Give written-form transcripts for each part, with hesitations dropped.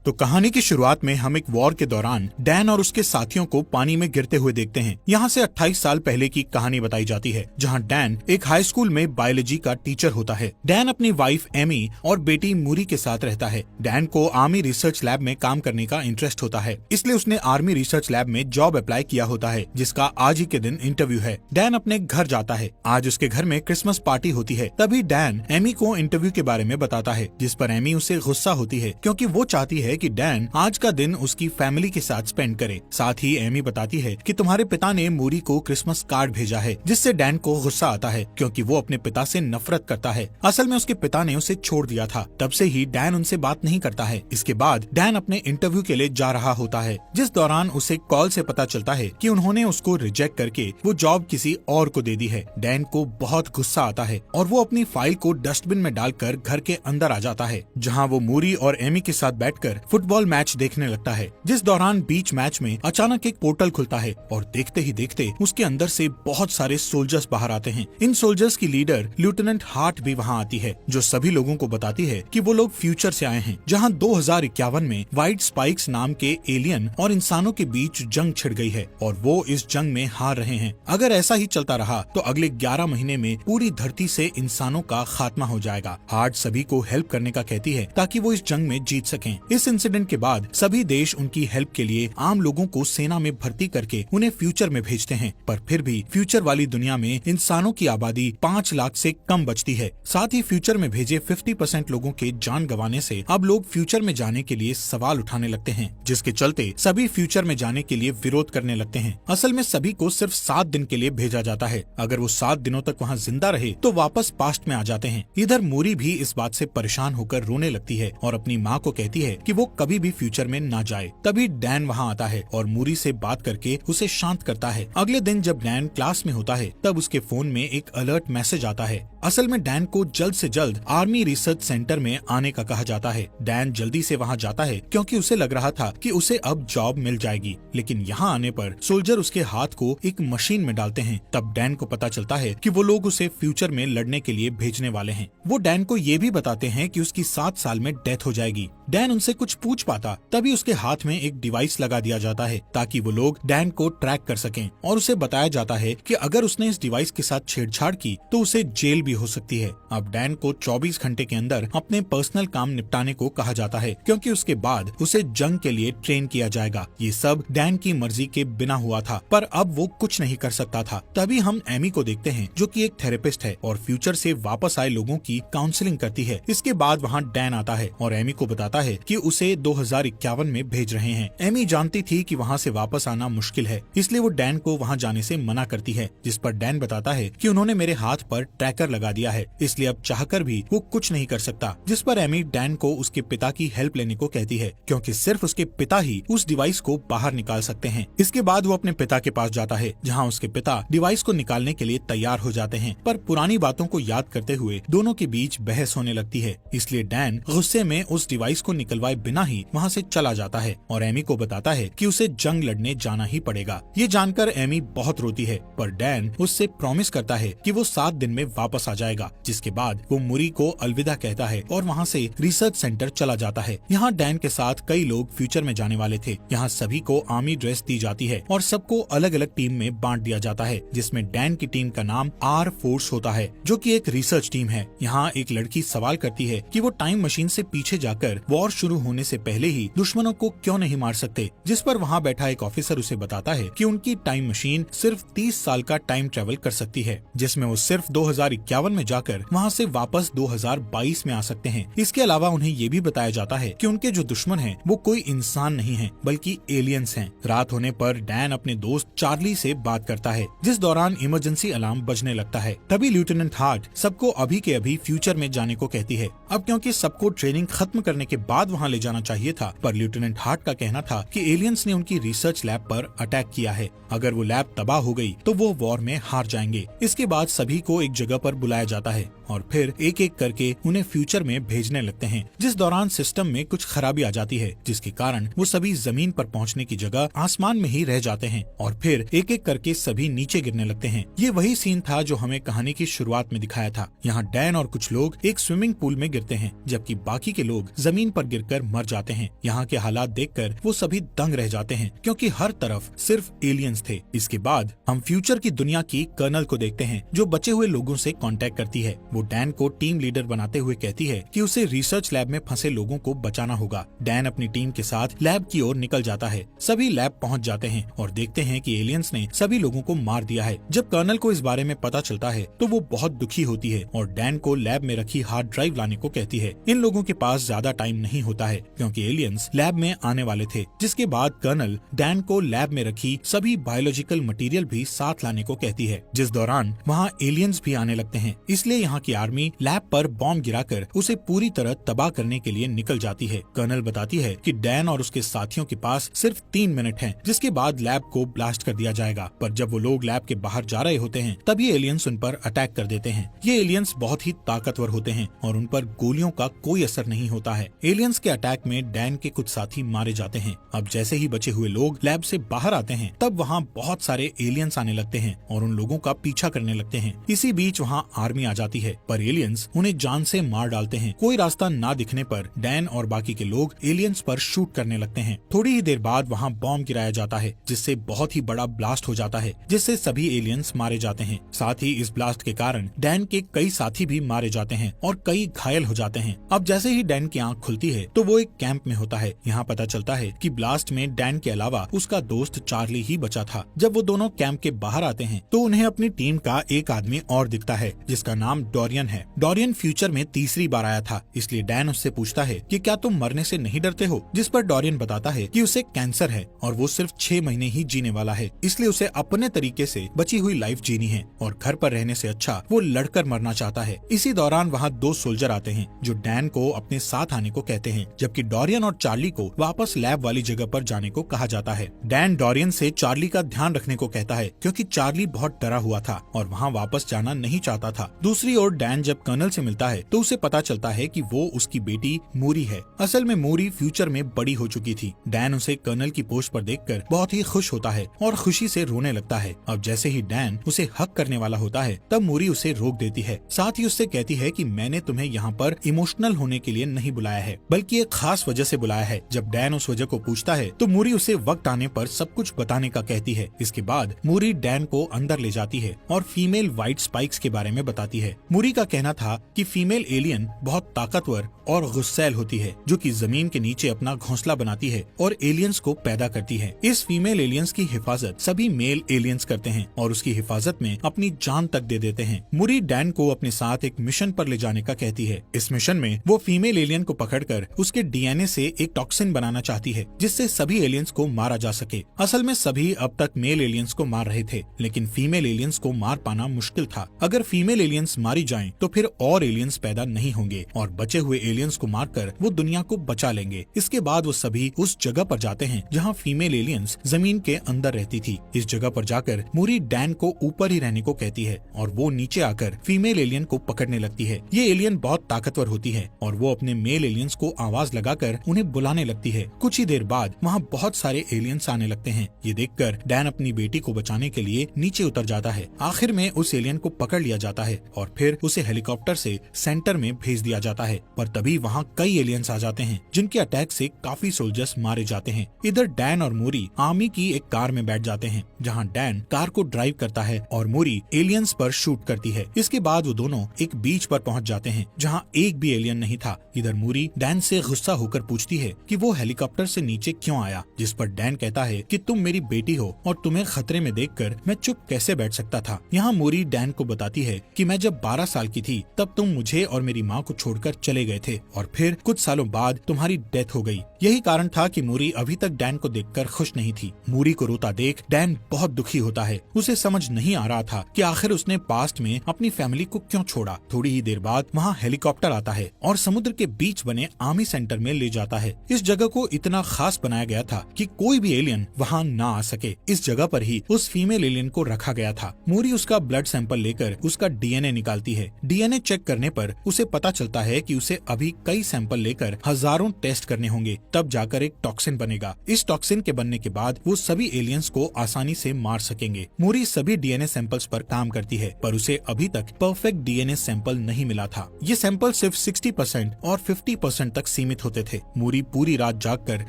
तो कहानी की शुरुआत में हम एक वॉर के दौरान डैन और उसके साथियों को पानी में गिरते हुए देखते हैं। यहाँ से 28 साल पहले की कहानी बताई जाती है, जहाँ डैन एक हाई स्कूल में बायोलॉजी का टीचर होता है। डैन अपनी वाइफ एमी और बेटी मूरी के साथ रहता है। डैन को आर्मी रिसर्च लैब में काम करने का इंटरेस्ट होता है, इसलिए उसने आर्मी रिसर्च लैब में जॉब अप्लाई किया होता है, जिसका आज ही के दिन इंटरव्यू है। डैन अपने घर जाता है। आज उसके घर में क्रिसमस पार्टी होती है। तभी डैन एमी को इंटरव्यू के बारे में बताता है, जिस पर एमी उसे गुस्सा होती है, क्योंकि वो चाहती है कि डैन आज का दिन उसकी फैमिली के साथ स्पेंड करे। साथ ही एमी बताती है कि तुम्हारे पिता ने मूरी को क्रिसमस कार्ड भेजा है, जिससे डैन को गुस्सा आता है, क्योंकि वो अपने पिता से नफरत करता है। असल में उसके पिता ने उसे छोड़ दिया था, तब से ही डैन उनसे बात नहीं करता है। इसके बाद डैन अपने इंटरव्यू के लिए जा रहा होता है, जिस दौरान उसे कॉल से पता चलता है कि उन्होंने उसको रिजेक्ट करके वो जॉब किसी और को दे दी है। डैन को बहुत गुस्सा आता है और वो अपनी फाइल को डस्टबिन में डालकर घर के अंदर आ जाता है, जहाँ वो मूरी और एमी के साथ बैठकर फुटबॉल मैच देखने लगता है। जिस दौरान बीच मैच में अचानक एक पोर्टल खुलता है और देखते ही देखते उसके अंदर से बहुत सारे सोल्जर्स बाहर आते हैं। इन सोल्जर्स की लीडर लेफ्टिनेंट हार्ट भी वहाँ आती है, जो सभी लोगों को बताती है कि वो लोग फ्यूचर से आए हैं, जहाँ 2051 में व्हाइट स्पाइक्स नाम के एलियन और इंसानों के बीच जंग छिड़ गई है और वो इस जंग में हार रहे हैं। अगर ऐसा ही चलता रहा तो अगले 11 महीने में पूरी धरती से इंसानों का खात्मा हो जाएगा। हार्ट सभी को हेल्प करने का कहती है ताकि वो इस जंग में जीत सकें। इस इंसिडेंट के बाद सभी देश उनकी हेल्प के लिए आम लोगों को सेना में भर्ती करके उन्हें फ्यूचर में भेजते हैं, पर फिर भी फ्यूचर वाली दुनिया में इंसानों की आबादी 5 लाख से कम बचती है। साथ ही फ्यूचर में भेजे 50% लोगों के जान गंवाने से अब लोग फ्यूचर में जाने के लिए सवाल उठाने लगते हैं, जिसके चलते सभी फ्यूचर में जाने के लिए विरोध करने लगते हैं। असल में सभी को सिर्फ 7 दिन के लिए भेजा जाता है। अगर वो 7 दिनों तक वहाँ जिंदा रहे तो वापस पास्ट में आ जाते हैं। इधर मूरी भी इस बात से परेशान होकर रोने लगती है और अपनी माँ को कहती है कि वो कभी भी फ्यूचर में ना जाए। तभी डैन वहाँ आता है और मूरी से बात करके उसे शांत करता है। अगले दिन जब डैन क्लास में होता है तब उसके फोन में एक अलर्ट मैसेज आता है। असल में डैन को जल्द से जल्द आर्मी रिसर्च सेंटर में आने का कहा जाता है। डैन जल्दी से वहाँ जाता है क्योंकि उसे लग रहा था कि उसे अब जॉब मिल जाएगी, लेकिन यहाँ आने पर सोल्जर उसके हाथ को एक मशीन में डालते हैं। तब डैन को पता चलता है कि वो लोग उसे फ्यूचर में लड़ने के लिए भेजने वाले हैं। वो डैन को ये भी बताते हैं कि उसकी 7 साल में डेथ हो जाएगी। डैन उनसे कुछ पूछ पाता तभी उसके हाथ में एक डिवाइस लगा दिया जाता है ताकि वो लोग डैन को ट्रैक कर सकें, और उसे बताया जाता है कि अगर उसने इस डिवाइस के साथ छेड़छाड़ की तो उसे जेल भी हो सकती है। अब डैन को 24 घंटे के अंदर अपने पर्सनल काम निपटाने को कहा जाता है, क्योंकि उसके बाद उसे जंग के लिए ट्रेन किया जाएगा। ये सब डैन की मर्जी के बिना हुआ था, पर अब वो कुछ नहीं कर सकता था। तभी हम एमी को देखते हैं, जो कि एक थेरेपिस्ट है और फ्यूचर से वापस आए लोगों की काउंसलिंग करती है। इसके बाद वहाँ डैन आता है और एमी को बताता है कि उसे 2051 में भेज रहे हैं। एमी जानती थी कि वहाँ से वापस आना मुश्किल है, इसलिए वो डैन को वहाँ जाने से मना करती है, जिस पर डैन बताता है कि उन्होंने मेरे हाथ पर ट्रैकर लगा दिया है, इसलिए अब चाहकर भी वो कुछ नहीं कर सकता। जिस पर एमी डैन को उसके पिता की हेल्प लेने को कहती है, क्योंकि सिर्फ उसके पिता ही उस डिवाइस को बाहर निकाल सकते हैं। इसके बाद वो अपने पिता के पास जाता है, जहाँ उसके पिता डिवाइस को निकालने के लिए तैयार हो जाते हैं, पर पुरानी बातों को याद करते हुए दोनों के बीच बहस होने लगती है। इसलिए डैन गुस्से में उस डिवाइस को निकलवाए बिना ही वहाँ से चला जाता है और एमी को बताता है कि उसे जंग लड़ने जाना ही पड़ेगा। ये जानकर एमी बहुत रोती है, पर डैन उससे प्रॉमिस करता है कि वो 7 दिन में वापस आ जाएगा। जिसके बाद वो मूरी को अलविदा कहता है और वहाँ से रिसर्च सेंटर चला जाता है। यहाँ डैन के साथ कई लोग फ्यूचर में जाने वाले थे। यहाँ सभी को आर्मी ड्रेस दी जाती है और सबको अलग अलग टीम में बांट दिया जाता है, जिसमें डैन की टीम का नाम आर फोर्स होता है, जो कि एक रिसर्च टीम है। यहाँ एक लड़की सवाल करती है कि वो टाइम मशीन से पीछे जाकर वॉर शुरू होने से पहले ही दुश्मनों को क्यों नहीं मार सकते, जिस पर वहाँ बैठा एक ऑफिसर उसे बताता है कि उनकी टाइम मशीन सिर्फ 30 साल का टाइम ट्रेवल कर सकती है, जिसमें वो सिर्फ 2051 में जाकर वहाँ से वापस 2022 में आ सकते हैं। इसके अलावा उन्हें ये भी बताया जाता है कि उनके जो दुश्मन हैं वो कोई इंसान नहीं है, बल्कि एलियंस हैं। रात होने पर डैन अपने दोस्त चार्ली से बात करता है, जिस दौरान इमरजेंसी अलार्म बजने लगता है। तभी लेफ्टिनेंट हार्ट सबको अभी के अभी फ्यूचर में जाने को कहती है। अब क्योंकि सबको ट्रेनिंग खत्म करने के बाद वहाँ ले जाना चाहिए था, पर लेफ्टिनेंट हार्ट का कहना था कि एलियंस ने उनकी रिसर्च लैब पर अटैक किया है। अगर वो लैब तबाह हो गई तो वो वॉर में हार जाएंगे। इसके बाद सभी को एक जगह पर बुलाया जाता है और फिर एक एक करके उन्हें फ्यूचर में भेजने लगते हैं, जिस दौरान सिस्टम में कुछ खराबी आ जाती है, जिसके कारण वो सभी जमीन पर पहुंचने की जगह आसमान में ही रह जाते हैं और फिर एक एक करके सभी नीचे गिरने लगते हैं। ये वही सीन था जो हमें कहानी की शुरुआत में दिखाया था। यहाँ डैन और कुछ लोग एक स्विमिंग पूल में गिरते हैं, जबकि बाकी के लोग जमीन पर गिरकर मर जाते हैं। यहाँ के हालात देखकर वो सभी दंग रह जाते हैं, क्योंकि हर तरफ सिर्फ एलियंस थे। इसके बाद हम फ्यूचर की दुनिया की कर्नल को देखते हैं, जो बचे हुए लोगों से कांटेक्ट करती है। वो डैन को टीम लीडर बनाते हुए कहती है कि उसे रिसर्च लैब में फंसे लोगों को बचाना होगा। डैन अपनी टीम के साथ लैब की ओर निकल जाता है। सभी लैब पहुंच जाते हैं और देखते हैं कि एलियंस ने सभी लोगों को मार दिया है। जब कर्नल को इस बारे में पता चलता है तो वो बहुत दुखी होती है और डैन को लैब में रखी हार्ड ड्राइव लाने को कहती है। इन लोगों के पास ज्यादा टाइम नहीं होता है, क्योंकि एलियंस लैब में आने वाले थे। जिसके बाद कर्नल डैन को लैब में रखी सभी बायोलॉजिकल मटेरियल भी साथ लाने को कहती है, जिस दौरान वहाँ एलियंस भी आने लगते हैं। इसलिए यहाँ की आर्मी लैब पर बॉम्ब गिराकर उसे पूरी तरह तबाह करने के लिए निकल जाती है। कर्नल बताती है कि डैन और उसके साथियों के पास सिर्फ 3 मिनट हैं, जिसके बाद लैब को ब्लास्ट कर दिया जाएगा। पर जब वो लोग लैब के बाहर जा रहे होते हैं, तभी एलियंस उन पर अटैक कर देते हैं। ये एलियंस बहुत ही ताकतवर होते हैं और उन पर गोलियों का कोई असर नहीं होता है। एलियंस के अटैक में डैन के कुछ साथी मारे जाते हैं। अब जैसे ही बचे हुए लोग लैब से बाहर आते हैं, तब वहाँ बहुत सारे एलियंस आने लगते हैं और उन लोगों का पीछा करने लगते हैं। इसी बीच वहाँ आर्मी आ जाती है, पर एलियंस उन्हें जान से मार डालते हैं। कोई रास्ता ना दिखने पर डैन और बाकी के लोग एलियंस पर शूट करने लगते हैं। थोड़ी ही देर बाद वहाँ बॉम्ब गिराया जाता है, जिससे बहुत ही बड़ा ब्लास्ट हो जाता है, जिससे सभी एलियंस मारे जाते हैं। साथ ही इस ब्लास्ट के कारण डैन के कई साथी भी मारे जाते हैं और कई घायल हो जाते हैं। अब जैसे ही डैन की आंख खुलती है तो वो एक कैंप में होता है। यहाँ पता चलता है कि ब्लास्ट में डैन के अलावा उसका दोस्त चार्ली ही बचा था। जब वो दोनों कैंप के बाहर आते हैं तो उन्हें अपनी टीम का एक आदमी और दिखता है, जिसका नाम डोरियन है। डोरियन फ्यूचर में तीसरी बार आया था, इसलिए डैन उससे पूछता है कि क्या तुम मरने से नहीं डरते हो, जिस पर डोरियन बताता है कि उसे कैंसर है और वो सिर्फ 6 महीने ही जीने वाला है, इसलिए उसे अपने तरीके से बची हुई लाइफ जीनी है और घर पर रहने से अच्छा वो लड़कर मरना चाहता है। इसी दौरान वहाँ 2 सोल्जर आते हैं जो डैन को अपने साथ आने को कहते हैं, जबकि डोरियन और चार्ली को वापस लैब वाली जगह पर जाने को कहा जाता है। डैन डोरियन से चार्ली का ध्यान रखने को कहता है, क्योंकि चार्ली बहुत डरा हुआ था और वहाँ वापस जाना नहीं चाहता था। दूसरी ओर डैन जब कर्नल से मिलता है तो उसे पता चलता है कि वो उसकी बेटी मूरी है। असल में मूरी फ्यूचर में बड़ी हो चुकी थी। डैन उसे कर्नल की पोस्ट पर देखकर बहुत ही खुश होता है और खुशी से रोने लगता है। अब जैसे ही डैन उसे हक करने वाला होता है, तब मूरी उसे रोक देती है। साथ ही उससे कहती है कि मैंने तुम्हें यहाँ पर इमोशनल होने के लिए नहीं बुलाया है, बल्कि एक खास वजह से बुलाया है। जब डैन उस वजह को पूछता है तो मूरी उसे वक्त आने पर सब कुछ बताने का कहती है। इसके बाद मूरी डैन को अंदर ले जाती है और फीमेल व्हाइट स्पाइक्स के बारे में बताती है। मूरी का कहना था कि फीमेल एलियन बहुत ताकतवर और गुस्सैल होती है, जो कि जमीन के नीचे अपना घोंसला बनाती है और एलियंस को पैदा करती है। इस फीमेल एलियंस की हिफाजत सभी मेल एलियंस करते हैं और उसकी हिफाजत में अपनी जान तक दे देते हैं। मूरी डैन को अपने साथ एक मिशन पर ले जाने का कहती है। इस मिशन में वो फीमेल एलियन को पकड़कर उसके डीएनए से एक टॉक्सिन बनाना चाहती है, जिससे सभी एलियंस को मारा जा सके। असल में सभी अब तक मेल एलियंस को मार रहे थे, लेकिन फीमेल एलियंस को मार पाना मुश्किल था। अगर फीमेल एलियंस मारी जाएं, तो फिर और एलियंस पैदा नहीं होंगे और बचे हुए एलियंस को मारकर वो दुनिया को बचा लेंगे। इसके बाद वो सभी उस जगह पर जाते हैं जहाँ फीमेल एलियंस जमीन के अंदर रहती थी। इस जगह पर जाकर मूरी डैन को ऊपर ही रहने को कहती है और वो नीचे आकर फीमेल एलियन को पकड़ने लगती है। ये एलियन बहुत ताकतवर होती है और वो अपने मेल एलियंस को आवाज लगाकर उन्हें बुलाने लगती है। कुछ ही देर बाद वहाँ बहुत सारे एलियंस आने लगते हैं। ये देखकर डैन अपनी बेटी को बचाने के लिए नीचे उतर जाता है। आखिर में उस एलियन को पकड़ लिया जाता है और फिर उसे हेलीकॉप्टर से सेंटर में भेज दिया जाता है। पर तभी वहाँ कई एलियंस आ जाते हैं, जिनके अटैक से काफी सोल्जर्स मारे जाते हैं। इधर डैन और मूरी आर्मी की एक कार में बैठ जाते हैं, जहाँ डैन कार को ड्राइव करता है और मूरी एलियंस पर शूट करती है। इसके बाद वो दोनों एक बीच पर पहुँच जाते हैं, जहाँ एक भी एलियन नहीं था। इधर मूरी डैन से गुस्सा होकर पूछती है कि वो हेलीकॉप्टर से नीचे क्यों आया, जिस पर डैन कहता है कि तुम मेरी बेटी हो और तुम्हें खतरे में देखकर मैं चुप कैसे बैठ सकता था। यहाँ मूरी डैन को बताती है कि मैं जब 12 साल की थी तब तुम मुझे और मेरी माँ को छोड़कर चले गए थे और फिर कुछ सालों बाद तुम्हारी डेथ हो गई। यही कारण था कि मूरी अभी तक डैन को देखकर खुश नहीं थी। मूरी को रोता देख डैन बहुत दुखी होता है। उसे समझ नहीं आ रहा था कि आखिर उसने पास्ट में अपनी फैमिली को क्यों छोड़ा। थोड़ी ही देर बाद वहाँ हेलीकॉप्टर आता है और समुद्र के बीच बने आर्मी सेंटर में ले जाता है। इस जगह को इतना खास बनाया गया था कि कोई भी एलियन वहाँ ना आ सके। इस जगह पर ही उस फीमेल एलियन को रखा गया था। मूरी उसका ब्लड सैंपल लेकर उसका डीएनए निकालती जाती है। डीएनए चेक करने पर उसे पता चलता है कि उसे अभी कई सैंपल लेकर हजारों टेस्ट करने होंगे, तब जाकर एक टॉक्सिन बनेगा। इस टॉक्सिन के बनने के बाद वो सभी एलियंस को आसानी से मार सकेंगे। मूरी सभी डीएनए सैंपल्स पर काम करती है, पर उसे अभी तक परफेक्ट डीएनए सैंपल नहीं मिला था। ये सैंपल सिर्फ 60% और 50% तक सीमित होते थे। मूरी पूरी रात जागकर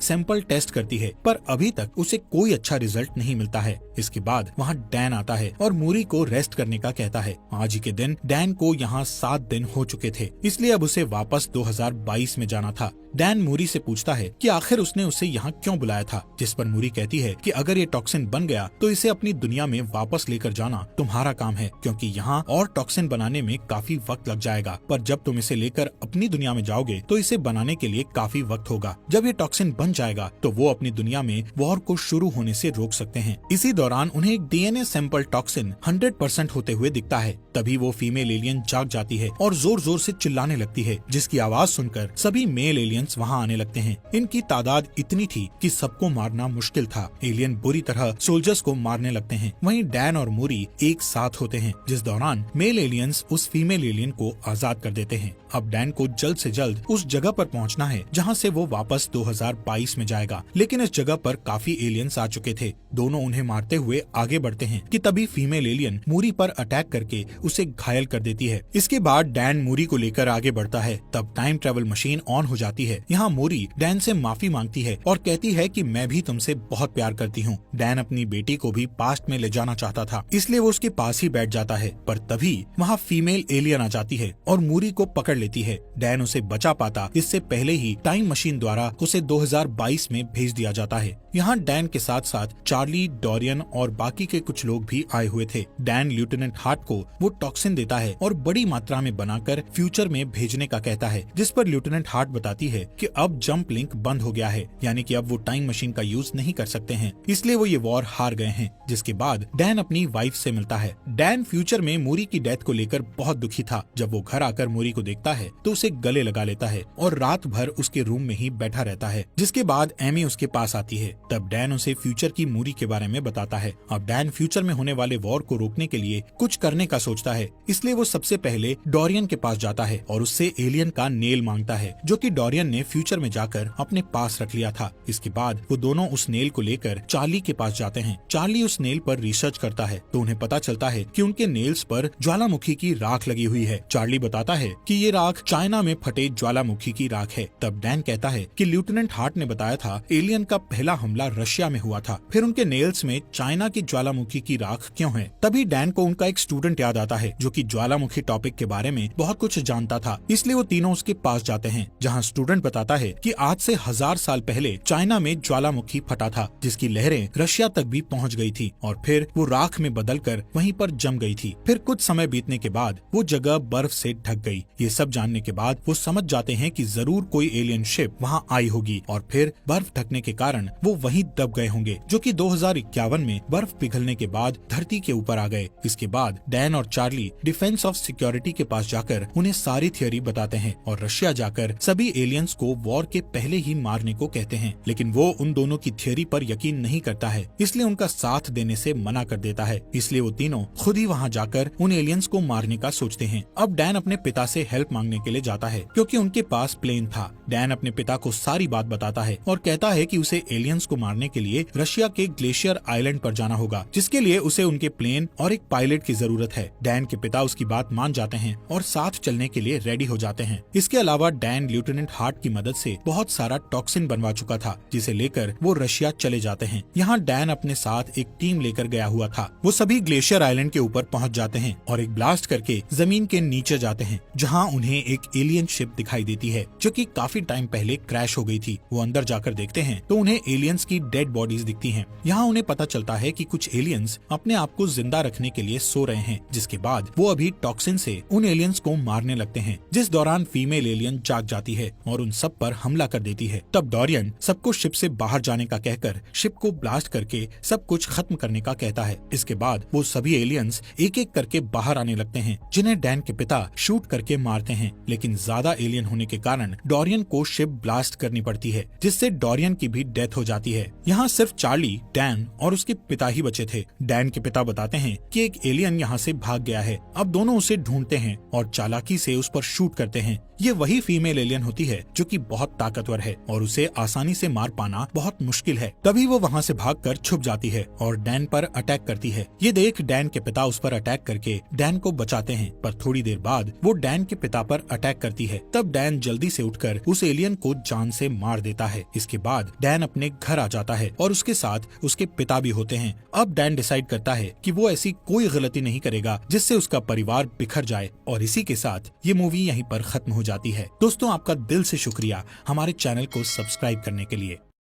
सैंपल टेस्ट करती है, पर अभी तक उसे कोई अच्छा रिजल्ट नहीं मिलता है। इसके बाद वहाँ डैन आता है और मूरी को रेस्ट करने का कहता है। आज ही के दिन डैन को यहाँ 7 दिन हो चुके थे, इसलिए अब उसे वापस 2022 में जाना था। डैन मूरी से पूछता है कि आखिर उसने उसे यहाँ क्यों बुलाया था, जिस पर मूरी कहती है कि अगर ये टॉक्सिन बन गया तो इसे अपनी दुनिया में वापस लेकर जाना तुम्हारा काम है, क्योंकि यहाँ और टॉक्सिन बनाने में काफी वक्त लग जाएगा। पर जब तुम इसे लेकर अपनी दुनिया में जाओगे तो इसे बनाने के लिए काफी वक्त होगा। जब ये टॉक्सिन बन जाएगा तो वो अपनी दुनिया में वॉर को शुरू होने से रोक सकते हैं। इसी दौरान उन्हें एक डीएनए सैंपल टॉक्सिन 100% होते हुए दिखता है। तभी वो फीमेल एलियन जाग जाती है और जोर जोर से चिल्लाने लगती है, जिसकी आवाज सुनकर सभी मेल एलियंस वहाँ आने लगते हैं। इनकी तादाद इतनी थी कि सबको मारना मुश्किल था। एलियन बुरी तरह सोल्जर्स को मारने लगते हैं। वहीं डैन और मूरी एक साथ होते हैं, जिस दौरान मेल एलियंस उस फीमेल एलियन को आजाद कर देते हैं। अब डैन को जल्द से जल्द उस जगह पर पहुंचना है जहां से वो वापस 2022 में जाएगा, लेकिन इस जगह पर काफी एलियंस आ चुके थे। दोनों उन्हें मारते हुए आगे बढ़ते हैं कि तभी फीमेल एलियन मूरी पर अटैक करके उसे घायल कर देती है। इसके बाद डैन मूरी को लेकर आगे बढ़ता है। तब टाइम ट्रेवल मशीन ऑन हो जाती है। यहाँ मूरी डैन से माफी मांगती है और कहती है कि मैं भी तुमसे बहुत प्यार करती हूँ। डैन अपनी बेटी को भी पास्ट में ले जाना चाहता था, इसलिए वो उसके पास ही बैठ जाता है। पर तभी वहाँ फीमेल एलियन आ जाती है और मूरी को पकड़ लेती है। डैन उसे बचा पाता, इससे पहले ही टाइम मशीन द्वारा उसे 2022 में भेज दिया जाता है। यहाँ डैन के साथ साथ चार्ली, डोरियन और बाकी के कुछ लोग भी आए हुए थे। डैन लेफ्टिनेंट हार्ट को वो टॉक्सिन देता है और बड़ी मात्रा में बनाकर फ्यूचर में भेजने का कहता है, जिस पर लेफ्टिनेंट हार्ट बताती है कि अब जंप लिंक बंद हो गया है, यानी कि अब वो टाइम मशीन का यूज नहीं कर सकते हैं, इसलिए वो ये वॉर हार गए हैं। जिसके बाद डैन अपनी वाइफ से मिलता है। डैन फ्यूचर में मूरी की डेथ को लेकर बहुत दुखी था। जब वो घर आकर मूरी को देखता है तो उसे गले लगा लेता है और रात भर उसके रूम में ही बैठा रहता है। जिसके बाद एमी उसके पास आती है। तब डैन उसे फ्यूचर की मूरी के बारे में बताता है। अब डैन फ्यूचर में होने वाले वॉर को रोकने के लिए कुछ करने का सोचता है, इसलिए वो सबसे पहले डोरियन के पास जाता है और उससे एलियन का नेल मांगता है, जो कि डोरियन ने फ्यूचर में जाकर अपने पास रख लिया था। इसके बाद वो दोनों उस नेल को लेकर चार्ली के पास जाते हैं। चार्ली उस नेल पर रिसर्च करता है तो उन्हें पता चलता है कि उनके नेल्स पर ज्वालामुखी की राख लगी हुई है। चार्ली बताता है कि ये राख चाइना में फटे ज्वालामुखी की राख है। तब डैन कहता है कि लेफ्टिनेंट हार्ट ने बताया था एलियन का पहला हमला रशिया में हुआ था, फिर उनके नेल्स में चाइना की ज्वालामुखी की राख क्यों है। तभी डैन को उनका एक स्टूडेंट याद आता है जो कि ज्वालामुखी टॉपिक के बारे में बहुत कुछ जानता था, इसलिए वो तीनों उसके पास जाते हैं, जहाँ स्टूडेंट बताता है कि आज से 1000 साल पहले चाइना में ज्वालामुखी फटा था, जिसकी लहरें रशिया तक भी पहुँच गई थी और फिर वो राख में बदलकर वहीं पर जम गई थी। फिर कुछ समय बीतने के बाद वो जगह बर्फ से ढक गई। ये सब जानने के बाद वो समझ जाते हैं कि जरूर कोई एलियन शिप वहाँ आई होगी और फिर बर्फ ढकने के कारण वो वहीं दब गए होंगे, जो कि 2051 में बर्फ पिघलने के बाद धरती के ऊपर आ गए। इसके बाद डैन और चार्ली डिफेंस ऑफ सिक्योरिटी के पास जाकर उन्हें सारी थियोरी बताते हैं और रशिया जाकर सभी एलियंस को वॉर के पहले ही मारने को कहते हैं, लेकिन वो उन दोनों की थियोरी पर यकीन नहीं करता है, इसलिए उनका साथ देने से मना कर देता है। इसलिए वो तीनों खुद ही वहाँ जाकर उन एलियंस को मारने का सोचते हैं। अब डैन अपने पिता से हेल्प मांगने के लिए जाता है, क्योंकि उनके पास प्लेन था। डैन अपने पिता को सारी बात बताता है और कहता है कि उसे एलियंस को मारने के लिए रशिया के ग्लेशियर आइलैंड पर जाना होगा, जिसके लिए उसे उनके प्लेन और एक पायलट की जरूरत है। डैन के पिता उसकी बात मान जाते हैं और साथ चलने के लिए रेडी हो जाते हैं। इसके अलावा डैन लेफ्टिनेंट हार्ट की मदद से बहुत सारा टॉक्सिन बनवा चुका था, जिसे लेकर वो रशिया चले जाते हैं। यहाँ डैन अपने साथ एक टीम लेकर गया हुआ था। वो सभी ग्लेशियर आइलैंड के ऊपर पहुँच जाते हैं और एक ब्लास्ट करके जमीन के नीचे जाते हैं, जहाँ उन्हें एक एलियन शिप दिखाई देती है, जो कि काफी टाइम पहले क्रैश हो गई थी। वो अंदर जाकर देखते हैं तो उन्हें एलियंस की डेड बॉडीज दिखती हैं। यहाँ उन्हें पता चलता है कि कुछ एलियंस अपने आप को जिंदा रखने के लिए सो रहे हैं, जिसके बाद वो अभी टॉक्सिन से उन एलियंस को मारने लगते हैं, जिस दौरान फीमेल एलियन जाग जाती है और उन सब पर हमला कर देती है। तब डोरियन सबको शिप से बाहर जाने का कहकर शिप को ब्लास्ट करके सब कुछ खत्म करने का कहता है। इसके बाद वो सभी एलियंस एक एक करके बाहर आने लगते हैं, जिन्हें डैन के पिता शूट करके मारते हैं, लेकिन ज्यादा एलियन होने के कारण डोरियन को शिप ब्लास्ट करनी पड़ती है, जिससे डोरियन की भी डेथ हो जाती है। यहाँ सिर्फ चार्ली, डैन और उसके पिता ही बचे थे। डैन के पिता बताते हैं कि एक एलियन यहाँ से भाग गया है। अब दोनों दोनों उसे ढूंढते हैं और चालाकी से उस पर शूट करते हैं। ये वही फीमेल एलियन होती है जो कि बहुत ताकतवर है और उसे आसानी से मार पाना बहुत मुश्किल है। तभी वो वहाँ से भागकर छुप जाती है और डैन पर अटैक करती है। ये देख डैन के पिता उस पर अटैक करके डैन को बचाते हैं, पर थोड़ी देर बाद वो डैन के पिता पर अटैक करती है। तब डैन जल्दी से उठकर उस एलियन को जान से मार देता है। इसके बाद डैन अपने घर आ जाता है और उसके साथ उसके पिता भी होते हैं। अब डैन डिसाइड करता है कि वो ऐसी कोई गलती नहीं करेगा जिससे उसका परिवार बिखर जाए, और इसी के साथ ये मूवी यहीं पर खत्म हो जाती है। दोस्तों, आपका दिल से शुक्रिया हमारे चैनल को सब्सक्राइब करने के लिए।